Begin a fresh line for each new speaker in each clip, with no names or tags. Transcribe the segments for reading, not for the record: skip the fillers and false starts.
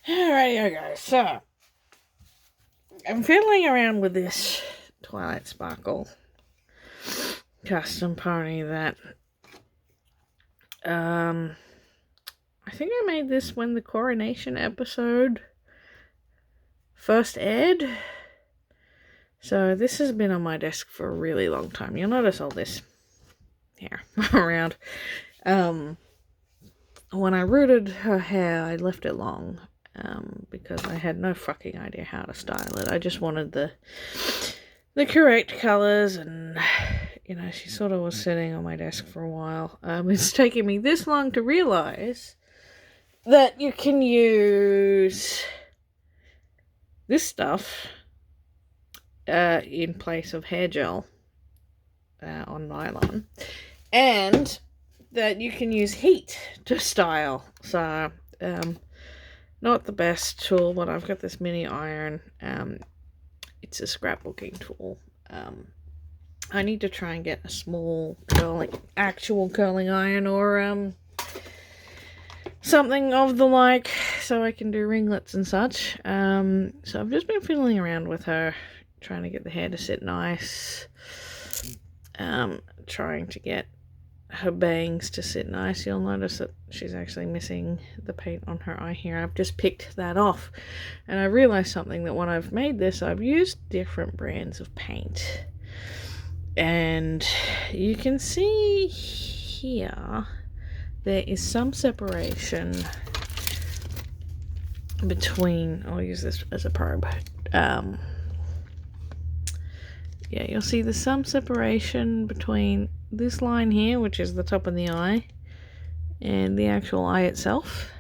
Alrighty, guys. So, I'm fiddling around with this Twilight Sparkle custom pony that, I think I made this when the Coronation episode first aired. So, this has been on my desk for a really long time. You'll notice all this here around. When I rooted her hair, I left it long. Because I had no fucking idea how to style it. I just wanted the correct colours, and she sort of was sitting on my desk for a while. It's taken me this long to realise that you can use this stuff in place of hair gel on nylon, and that you can use heat to style. So, not the best tool, but I've got this mini iron. It's a scrapbooking tool. I need to try and get a small actual curling iron or something of the like, so I can do ringlets and such. So I've just been fiddling around with her, trying to get the hair to sit nice. Trying to get her bangs to sit nice. You'll notice that she's actually missing the paint on her eye here. I've just picked that off, and I realized something, that when I've made this, I've used different brands of paint, and you can see here there is some separation between, I'll use this as a probe, yeah, you'll see there's some separation between this line here, which is the top of the eye, and the actual eye itself.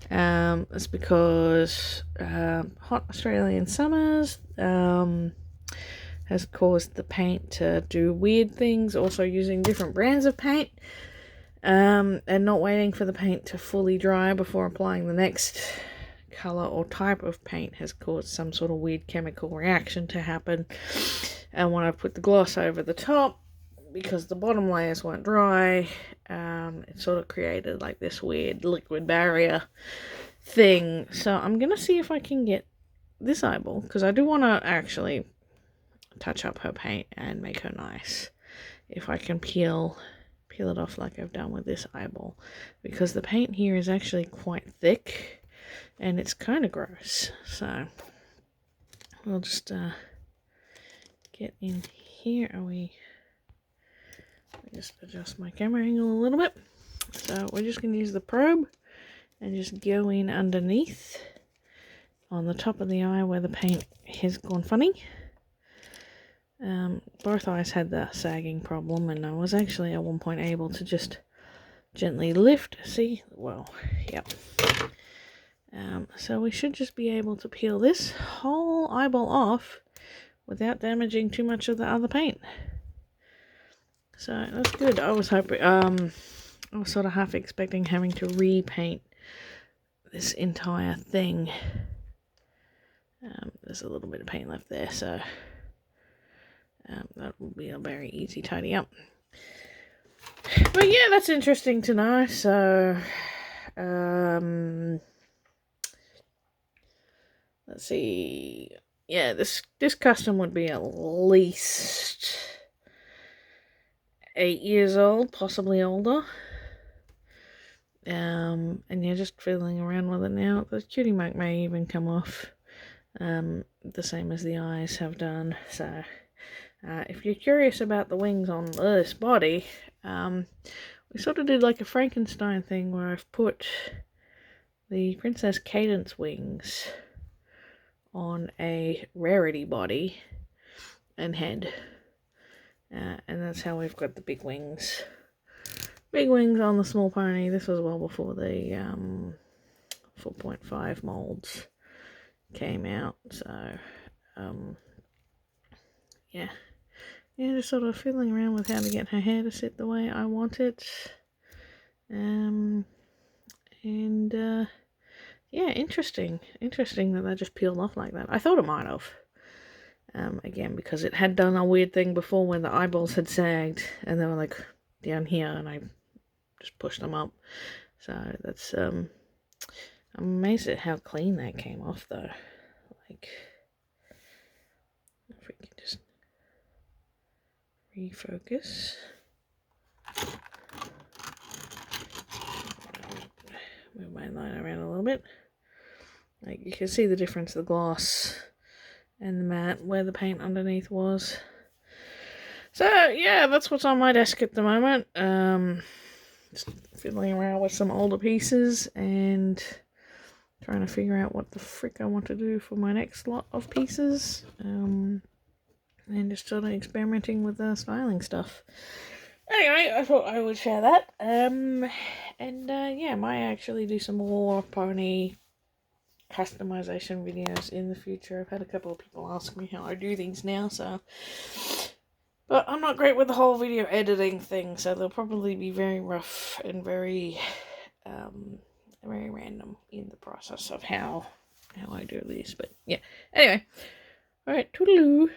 It's because hot Australian summers has caused the paint to do weird things, also using different brands of paint, and not waiting for the paint to fully dry before applying the next colour or type of paint has caused some sort of weird chemical reaction to happen. And when I put the gloss over the top, because the bottom layers weren't dry, it sort of created like this weird liquid barrier thing. So I'm going to see if I can get this eyeball, because I do want to actually touch up her paint and make her nice. If I can peel it off like I've done with this eyeball, because the paint here is actually quite thick and it's kind of gross. So we'll just get in here. Just adjust my camera angle a little bit. So we're just going to use the probe and just go in underneath on the top of the eye where the paint has gone funny. Both eyes had the sagging problem, and I was actually at one point able to just gently lift. See? Well, yep. So we should just be able to peel this whole eyeball off without damaging too much of the other paint. So that's good. I was hoping, I was sort of half expecting having to repaint this entire thing. There's a little bit of paint left there, so that will be a very easy tidy up. But yeah, that's interesting to know. So, let's see. Yeah, this custom would be at least 8 years old, possibly older. And you're just fiddling around with it now. The cutie mark may even come off, the same as the eyes have done. So, if you're curious about the wings on this body, we sort of did like a Frankenstein thing where I've put the Princess Cadence wings on a Rarity body and head. And that's how we've got the big wings. Big wings on the small pony. This was well before the 4.5 molds came out. So, yeah. Yeah, just sort of fiddling around with how to get her hair to sit the way I want it. Yeah, interesting. Interesting that just peeled off like that. I thought it might have. Again, because it had done a weird thing before when the eyeballs had sagged and they were like down here, and I just pushed them up. So that's I'm amazed at how clean that came off though. Like, if we can just refocus. Move my line around a little bit. Like, you can see the difference, the gloss and the matte, where the paint underneath was. So, yeah, that's what's on my desk at the moment. Just fiddling around with some older pieces and trying to figure out what the frick I want to do for my next lot of pieces. And just sort of experimenting with the styling stuff. Anyway, I thought I would share that. Yeah, might actually do some more pony customization videos in the future. I've had a couple of people ask me how I do things now, so... But I'm not great with the whole video editing thing, so they'll probably be very rough and very random in the process of how I do these. But yeah, anyway. Alright, toodaloo.